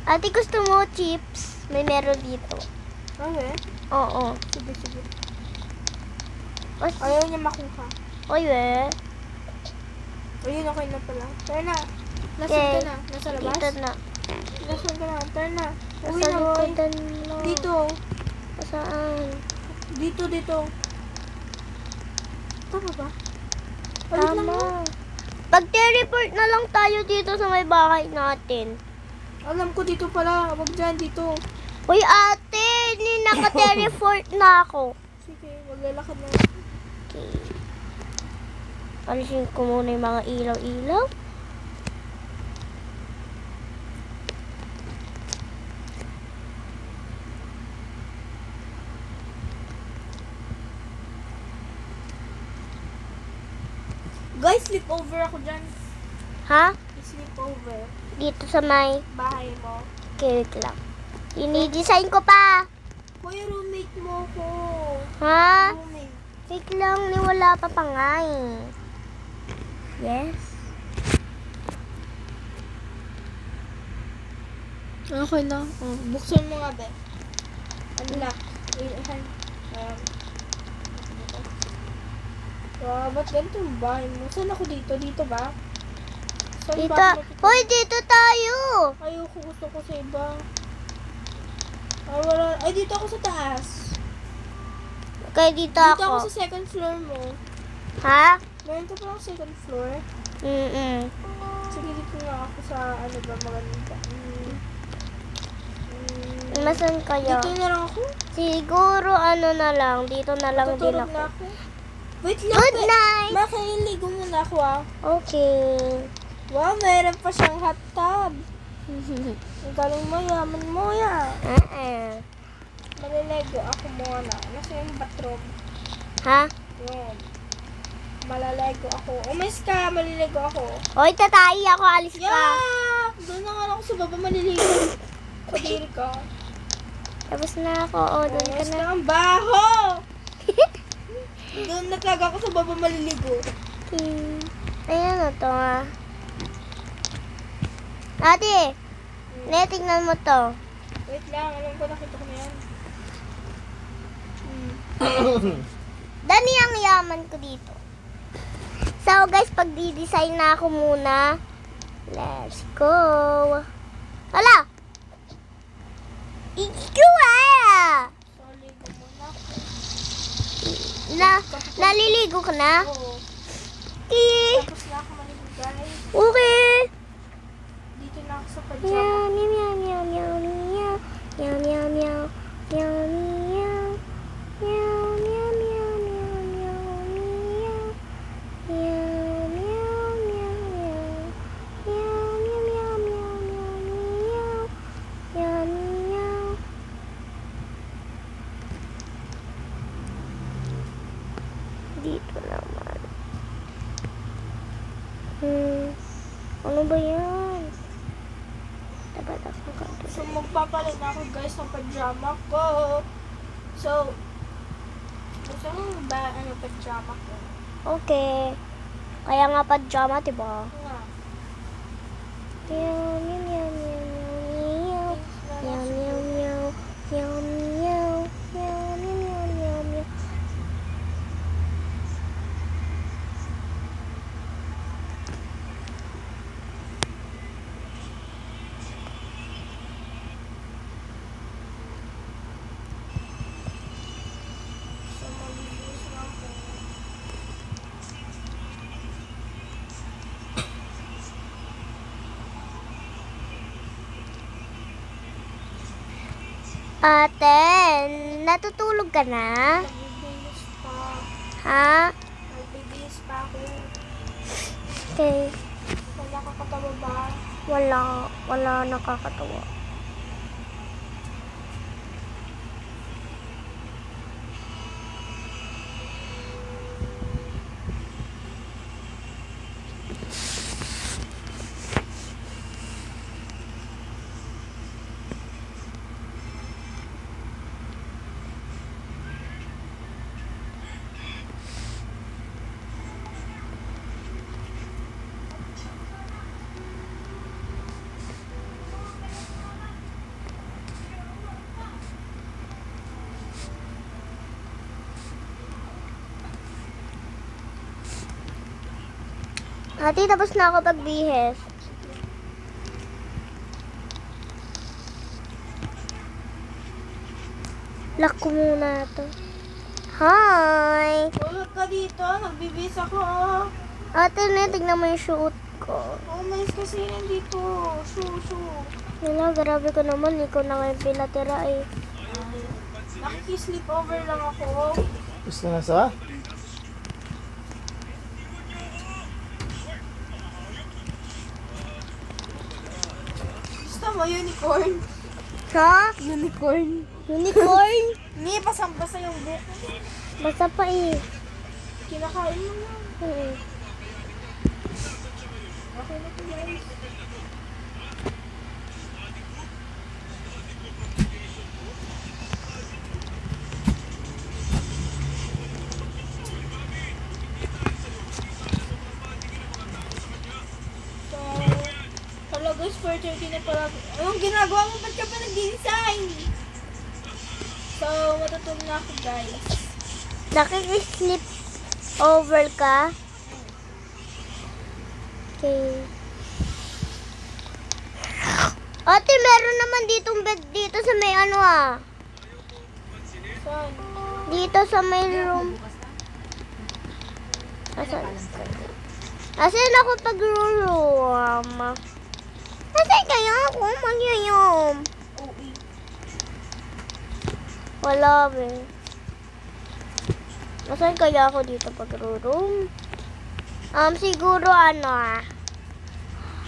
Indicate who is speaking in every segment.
Speaker 1: Ate, gusto mo chips? May meron dito.
Speaker 2: Okay.
Speaker 1: Oo.
Speaker 2: Sige, sige.
Speaker 1: Basta,
Speaker 2: Ayaw niya makuha.
Speaker 1: oy, we.
Speaker 2: Ayun, okay na pala. Tara na. Nasaan
Speaker 1: Okay.
Speaker 2: ka na? Nasa labas?
Speaker 1: Dito na.
Speaker 2: Nasaan ka na? Tara na. Uwi
Speaker 1: Nasa
Speaker 2: na, boy.
Speaker 1: likodan mo.
Speaker 2: Dito.
Speaker 1: Saan?
Speaker 2: Dito, dito. Tama ba? Balik lang mo.
Speaker 1: Tama. Pag-teleport na lang tayo dito sa may bahay natin.
Speaker 2: Alam ko dito pala. Huwag dyan, dito.
Speaker 1: Uy, ate, naka-teleport na ako.
Speaker 2: Sige, maglalakad na.
Speaker 1: Okay. Alisin ko muna yung mga ilaw-ilaw.
Speaker 2: Guys, sleep over ako dyan.
Speaker 1: Ha?
Speaker 2: Sleep over.
Speaker 1: Dito sa may
Speaker 2: Bahay mo.
Speaker 1: cake lang. Ini-design ko pa.
Speaker 2: Kuya, roommate mo ko.
Speaker 1: Ha?
Speaker 2: Roommate.
Speaker 1: Cake lang, ni wala pa pa nga eh. Yes.
Speaker 2: Okay na. Buksan mo nga, be. Unlock. Ba't ganito yung bahay mo? Saan ako dito? Dito ba? Saan
Speaker 1: Dito.
Speaker 2: ba ako?
Speaker 1: Hoy, dito tayo.
Speaker 2: Ayoko, gusto ko sa iba. Ay, wala. Ay, dito ako sa taas.
Speaker 1: Okay, dito
Speaker 2: Dito ako
Speaker 1: ako.
Speaker 2: sa second floor mo.
Speaker 1: Ha?
Speaker 2: Meron ka pa ako second floor. Sige, dito nga ako sa ano ba maganda.
Speaker 1: Masan kayo?
Speaker 2: Dito na lang ako.
Speaker 1: Siguro ano na lang. Dito na lang din
Speaker 2: Tutulog
Speaker 1: ako.
Speaker 2: na ako. Wait lang.
Speaker 1: Good night.
Speaker 2: Makiniligo muna ako ah.
Speaker 1: Okay.
Speaker 2: Wow, meron pa siyang hot tub. Ang galing mo, yaman mo ya. Maliligo ako muna. Nasa yung bathroom.
Speaker 1: Ha?
Speaker 2: Yun. Malaligo ako. Umis ka, maliligo ako.
Speaker 1: Hoy, tatay ako. Alis ka.
Speaker 2: Yak! Doon na nga ako sa baba maliligo. Kadiri ka.
Speaker 1: Tapos na ako. O, doon ka
Speaker 2: Umis
Speaker 1: na.
Speaker 2: na ang baho! Doon na talaga ako sa baba maliligo.
Speaker 1: Ayan na to ah. Ate, tingnan mo to.
Speaker 2: Wait lang, alam ko nakita ko na yan.
Speaker 1: Dani ang yaman ko dito. So guys, pag-design na ako muna. Let's go. Hala! Ikaw ah!
Speaker 2: Sorry, muna ako.
Speaker 1: Naliligo ka na?
Speaker 2: Oo.
Speaker 1: Okay.
Speaker 2: Tapos na ako maligo, guys.
Speaker 1: Okay.
Speaker 2: Dito na ako sa pajama.
Speaker 1: Meow, meow, meow, meow, meow. Meow, meow, meow. Meow, meow. Meow, meow, meow, meow, meow, meow. Meow, meow, meow, meow. Meow, meow, meow, meow, meow, meow. Meow, meow. Dito naman. Ano ba yan? Dapat ako kanto.
Speaker 2: So, magpapalit na ako, guys, ng pajama ko. So, gusto mo ba ano pajama ko?
Speaker 1: Okay. Kaya nga pajama, diba?
Speaker 2: Nga.
Speaker 1: Meow, meow, meow, meow, meow, meow, meow, meow, meow, meow, meow, meow, meow, meow.
Speaker 2: So, malinis na ako.
Speaker 1: Ate, natutulog ka na?
Speaker 2: Nagbibihis pa.
Speaker 1: Ha?
Speaker 2: Nagbibihis pa ako.
Speaker 1: Okay.
Speaker 2: Wala ka katawa ba?
Speaker 1: Wala nakakatawa. Ate, tapos na ako pagbihis. Lock ko muna to. Hi!
Speaker 2: Tulog ka dito, nagbibis ako.
Speaker 1: Ate, tignan mo yung shoot ko.
Speaker 2: Oh, mais kasi nandito. Shoo.
Speaker 1: Wala, grabe ko naman. Ikaw na ngayon pinatira eh.
Speaker 2: Nakikisleep over lang ako.
Speaker 3: Gusto na sa?
Speaker 2: Gusto mo unicorn?
Speaker 1: Ha?
Speaker 2: Unicorn.
Speaker 1: Unicorn?
Speaker 2: Hindi, pasang-basa yung buhok.
Speaker 1: Basta pa eh.
Speaker 2: Kinakain mo na.
Speaker 1: Hmm.
Speaker 2: Okay na to, guys. So, hello guys, 4:30 na pala. Anong ginagawa mo? Ba't ka pa nag-design? So, matutulog na ako guys.
Speaker 1: Nakikisleep over ka? Okay. Ate, meron naman ditong bed dito sa may ano ah.
Speaker 2: Saan?
Speaker 1: Dito sa may room. Asan? Asan ako pag-room? Asan kaya ako? Magyayom.
Speaker 2: OE.
Speaker 1: Wala be. Asan kaya ako dito pag-room? Siguro ano ah.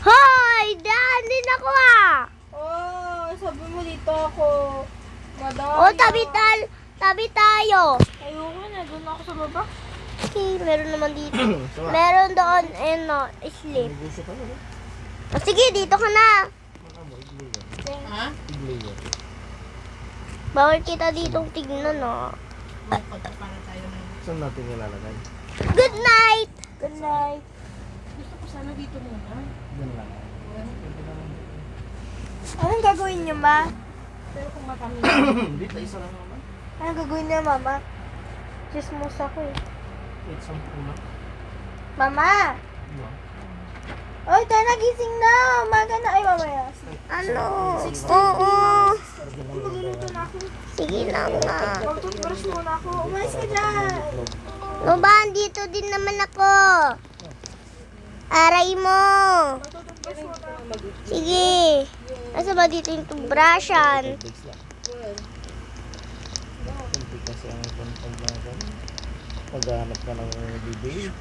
Speaker 1: Hoy! Daan din ako ah!
Speaker 2: Oh, sabi mo dito ako. Madaya.
Speaker 1: O, tabi tayo.
Speaker 2: Ayoko na, doon ako sa baba.
Speaker 1: Okay, meron naman dito.
Speaker 3: Sa?
Speaker 1: Meron doon, sleep.
Speaker 3: Gusto ka na.
Speaker 1: O, sige, dito ka na.
Speaker 2: Ha?
Speaker 3: Iglesia.
Speaker 1: Bawal kita ditong tignan, no.
Speaker 3: Saan natin ilalagay?
Speaker 1: Good night!
Speaker 2: Good night.
Speaker 3: Diyan lang.
Speaker 2: Anong gagawin niyo, ma?
Speaker 3: Dito, isa lang naman.
Speaker 2: Anong gagawin niyo, mama? Chismos ako eh.
Speaker 3: Wait, sampu na.
Speaker 2: Mama!
Speaker 3: Diba?
Speaker 2: Oy, tayo nagising na! Umaga na. Ay, mamaya.
Speaker 1: Ano? Oo.
Speaker 2: Magluluto na ako.
Speaker 1: Sige lang nga.
Speaker 2: Mag-toothbrush muna ako. Umayos ka dyan.
Speaker 1: O ba, dito din naman ako. Aray mo.
Speaker 2: Mag-toothbrush muna ako.
Speaker 1: Sige. Asa ba dito yung toothbrushan?
Speaker 3: Text lang. Hindi kasi ang pag paghanap ka ng bibili.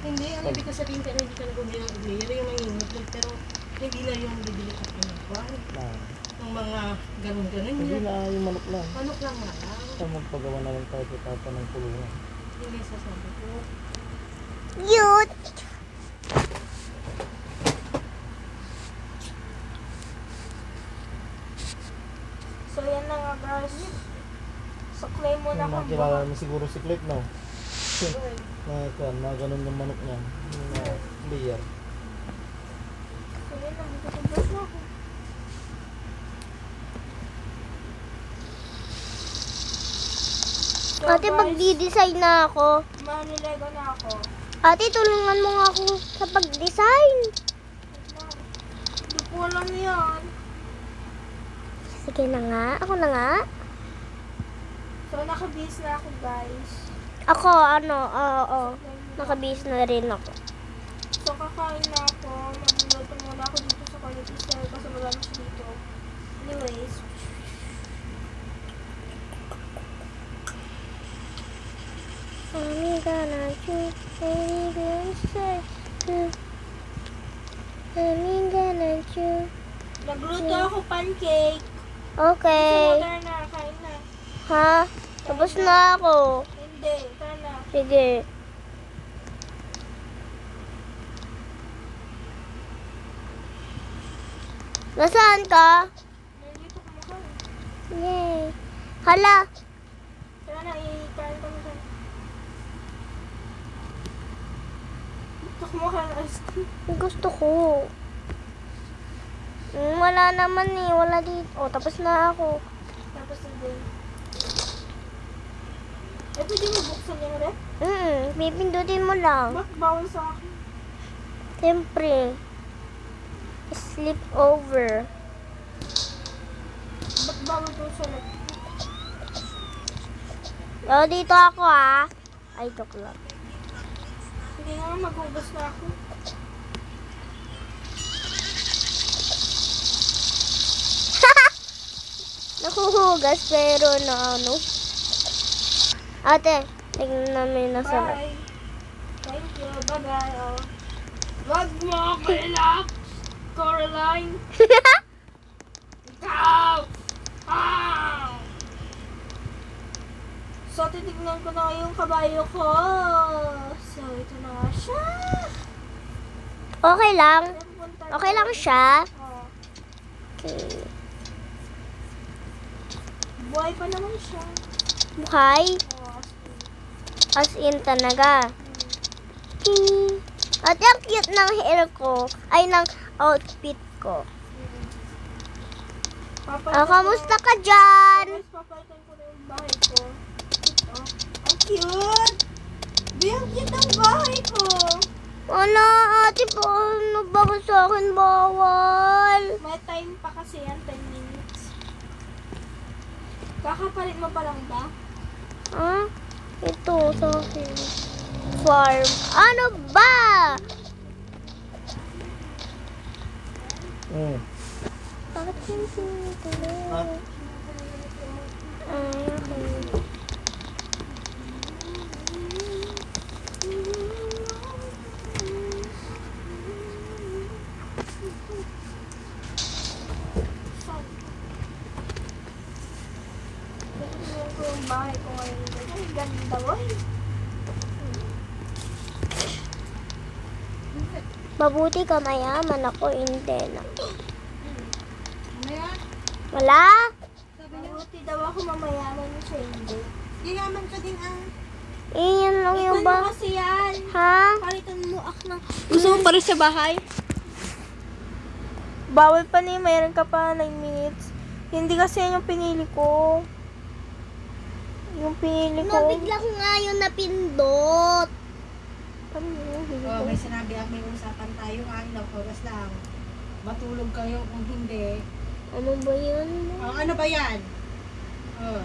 Speaker 4: Hindi, ang ibig ko sabihin pero hindi ka nag-bumili ng iglesia. Yun yung mangingitlog pero hindi na yung bibili ka pinagkuhan. Ng mga ganun-ganun
Speaker 3: Hindi
Speaker 4: yun.
Speaker 3: na yung manok lang.
Speaker 4: Manok lang nga lang.
Speaker 3: Sa magpagawa na lang tayo tata ng kulungan.
Speaker 4: Hindi sasabi ko.
Speaker 1: Cute.
Speaker 2: So, yan na nga, guys. So, claim muna
Speaker 3: Yung
Speaker 2: ako.
Speaker 3: nakilala mo siguro si Clip, no? Na ganun yung manok niya. Yung layer.
Speaker 2: So, yan na. Mag-toothbrush na ako. So,
Speaker 1: Ate,
Speaker 2: guys,
Speaker 1: magdi-design na ako.
Speaker 2: manilego na ako.
Speaker 1: Ate, tulungan mo nga ako sa pag-design.
Speaker 2: Hindi ko alam yan.
Speaker 1: Sige na nga. Ako na nga.
Speaker 2: So, nakabis na ako, guys.
Speaker 1: Ako, oo. Nakabihis na rin ako.
Speaker 2: So, kakain na ako. Magluluto muna ako dito sa quality style kasi marami siya dito. Anyways.
Speaker 1: I'm gonna choose anything say. I'm gonna choose.
Speaker 2: Nagluto ako pancake.
Speaker 1: Okay.
Speaker 2: So, tara na. Kain na.
Speaker 1: Ha? Tapos na ako.
Speaker 2: Hindi. Tara na.
Speaker 1: Sige. Nasaan ka?
Speaker 2: Nandito kumakain.
Speaker 1: Yay. Hala.
Speaker 2: Tara na. Ikain kami dyan. Gusto kumakain ng ice cream.
Speaker 1: Gusto ko. Wala naman eh. Wala dito. Oh, tapos na ako.
Speaker 2: Tapos hindi. Eh, pwede mo buksan yung rep?
Speaker 1: Pipindutin mo lang.
Speaker 2: Bakit bawal sa akin?
Speaker 1: Siyempre. Sleep over.
Speaker 2: Ba't bawal po sa lab?
Speaker 1: O, dito ako ah. Ay, joke lang.
Speaker 2: Sige nga, maghugas na ako.
Speaker 1: Nakuhugas pero na ano. Ate, tingnan namin na sa lab.
Speaker 2: Bye. Thank you. Bye-bye. Oh. Wag mo ako ilap, Coraline. Ikaw! Ah! So, titignan ko na yung kabayo ko. So, ito na nga siya.
Speaker 1: Okay lang.
Speaker 2: Pupunta
Speaker 1: Okay lang
Speaker 2: tayo.
Speaker 1: siya.
Speaker 2: Oh.
Speaker 1: Okay.
Speaker 2: Buhay pa naman siya.
Speaker 1: Buhay.
Speaker 2: Oh,
Speaker 1: As in talaga. Okay. At ang cute ng hair ko. Ay, ng outfit ko. Kamusta ka dyan?
Speaker 2: Guys, papalitan ko na yung bahay ko. Ito. Ang cute! Di, ang cute ng bahay ko.
Speaker 1: Wala, ate po. Ano ba sa akin bawal?
Speaker 2: May time pa kasi yan, 10 minutes. Kakapalit mo pa lang ba?
Speaker 1: Ah? Ito, sa akin. Farm. Ano ba? Bakit hindi tuloy? Ay, okay.
Speaker 2: Tignan ko yung bahay ko ngayon. Ay, ganda boy.
Speaker 1: Mabuti ka mayaman ako, hindi na.
Speaker 4: Ano yan?
Speaker 1: Wala?
Speaker 2: Mabuti daw ako mamayaman siya hindi.
Speaker 4: Yayaman ka din ah.
Speaker 1: Iyan lang yung
Speaker 2: Iwan mo
Speaker 1: ba?
Speaker 2: kasi yan.
Speaker 1: Ha?
Speaker 2: Palitan mo ak ng... Gusto mo para sa bahay? Bawal pa na mayroon ka pa 9 minutes. Hindi kasi yan yung pinili ko. Yung pinili ko.
Speaker 1: Nabigla ko nga yung napindot.
Speaker 2: Ano yun? Hindi
Speaker 4: Oh,
Speaker 2: ko.
Speaker 4: may sinabi ako, may usapan tayo nga, ilang oras lang. Matulog kayo kung hindi.
Speaker 1: Ano ba yun?
Speaker 4: Oh, ano ba yan? Oh.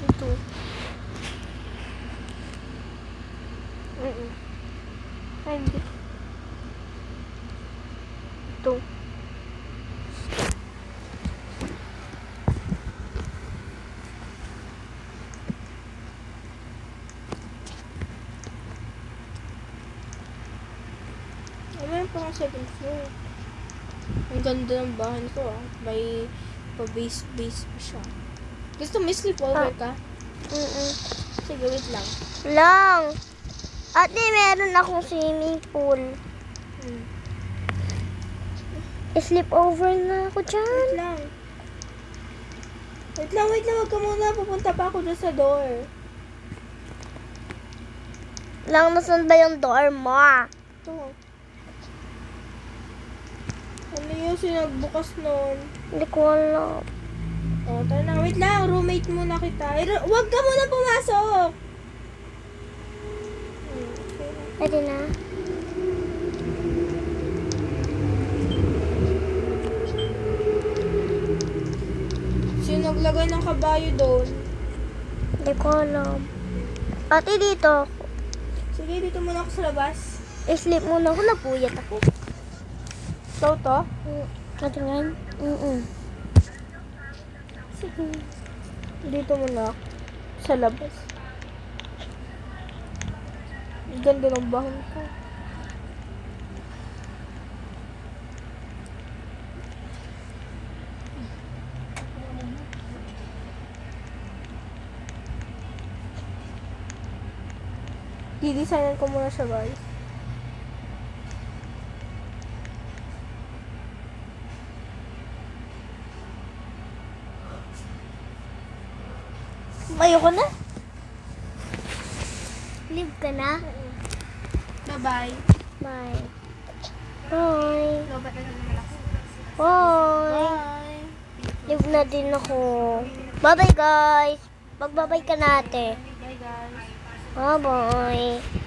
Speaker 2: Ito. Ay, hindi. Ito. Ay, meron pa nga second floor. Ang ganda ng bahay ko ah. May pa-base pa siya. Gusto mo sleepover ka? Sige, wait lang.
Speaker 1: Lang. Ate, meron akong swimming pool. Sleep over na ako dyan.
Speaker 2: Wait lang. Wait lang. Wag ka muna. Pupunta pa ako dyan sa door.
Speaker 1: Lang, nasan ba yung door mo?
Speaker 2: Ito. Ano yun? Sinagbukas nun.
Speaker 1: Hindi ko alam.
Speaker 2: Oh, tara na. Wait lang. Roommate muna kita. Wag ka muna pumasok. Okay na.
Speaker 1: Pwede na.
Speaker 2: Sino naglagay ng kabayo doon?
Speaker 1: Hindi ko alam. Ate, dito.
Speaker 2: Sige, dito muna ako sa labas.
Speaker 1: Sleep muna ako. Napuyat ako.
Speaker 2: So, to?
Speaker 1: Katulan?
Speaker 2: Sige. Dito muna ako. Sa labas. Ang ganda ng bahay ko. Didesignan ko muna siya, guys. Ayoko na.
Speaker 1: Leave ka na?
Speaker 2: Bye-bye.
Speaker 1: Bye. Bye.
Speaker 2: Lobat na naman ako.
Speaker 1: Bye.
Speaker 2: Bye.
Speaker 1: Leave na din ako. Bye-bye guys. Magbabay ka natin.
Speaker 2: Bye guys.
Speaker 1: Bye-bye.